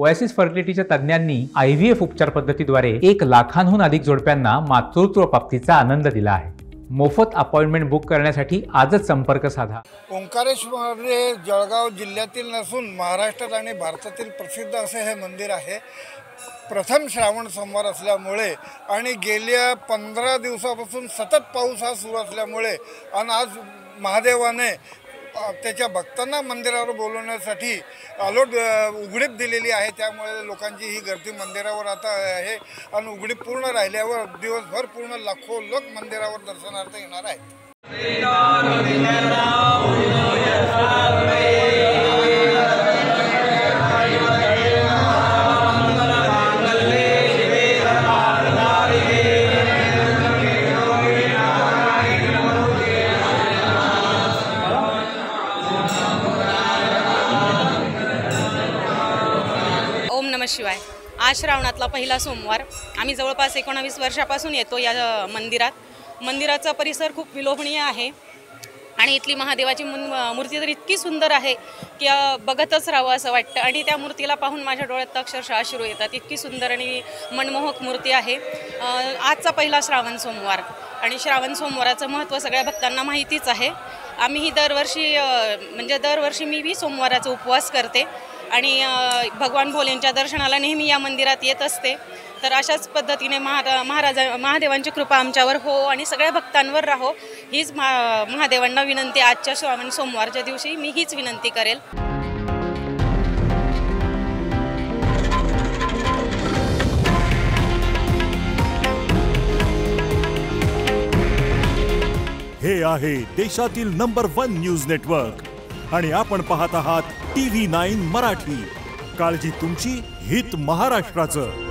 Oasis फर्टिलिटीच्या तज्ञांनी IVF उपचार पद्धतीद्वारे 1 लाखांहून अधिक जोडप्यांना मातृत्व प्राप्तीचा आनंद दिला आहे। मोफत अपॉइंटमेंट बुक करण्यासाठी आजच संपर्क साधा। ओंकारेश्वर हे जळगाव जिल्ह्यातील नसून महाराष्ट्रात आणि भारतातील प्रसिद्ध असे हे मंदिर आहे। प्रथम श्रावण सोमवार असल्यामुळे आणि गेल्या 15 दिवसापासून सतत पाऊस हा सुरू असल्यामुळे आणि आज महादेवाने त्याच्या भक्तांना मंदिरावर बोलवण्यासाठी उघडीप दिलेली आहे। त्यामुळे लोकांची ही गर्दी मंदिरावर आता आहे आणि उघडीप पूर्ण राहिल्यावर दिवसभर पूर्ण लाखो लोक मंदिरावर दर्शनार्थ येणार आहेत। शिवाय आज श्रावणातला पहिला सोमवार। आम्ही जवळपास 19 वर्षापासून येतो या मंदिरात। मंदिराचा परिसर खूप विलोभनीय आहे आणि इथली महादेवाची मूर्ती तर इतकी सुंदर आहे की बघतच राहावं असं वाटतं आणि त्या मूर्तीला पाहून माझ्या डोळ्यात अक्षरशः अश्रू येतात। इतकी सुंदर आणि मनमोहक मूर्ती आहे। आजचा पहिला श्रावण सोमवार आणि श्रावण सोमवाराचं महत्त्व सगळ्या भक्तांना माहितीच आहे। आम्ही दरवर्षी मी सोमवाराचा उपवास करते आणि भगवान भोलेंच्या दर्शनाला नेहमी या मंदिरात येत असते। तर अशाच पद्धतीने महादेवांची कृपा आमच्यावर हो आणि सगळ्या भक्तांवर राहो हीच महादेवांना विनंती। आजच्या श्रावण सोमवारच्या दिवशी मी हीच विनंती करेल। हे आहे देशातील नंबर 1 न्यूज नेटवर्क आणि आपण पाहत आहात TV9 मराठी। काळजी तुमची, हित महाराष्ट्राचं।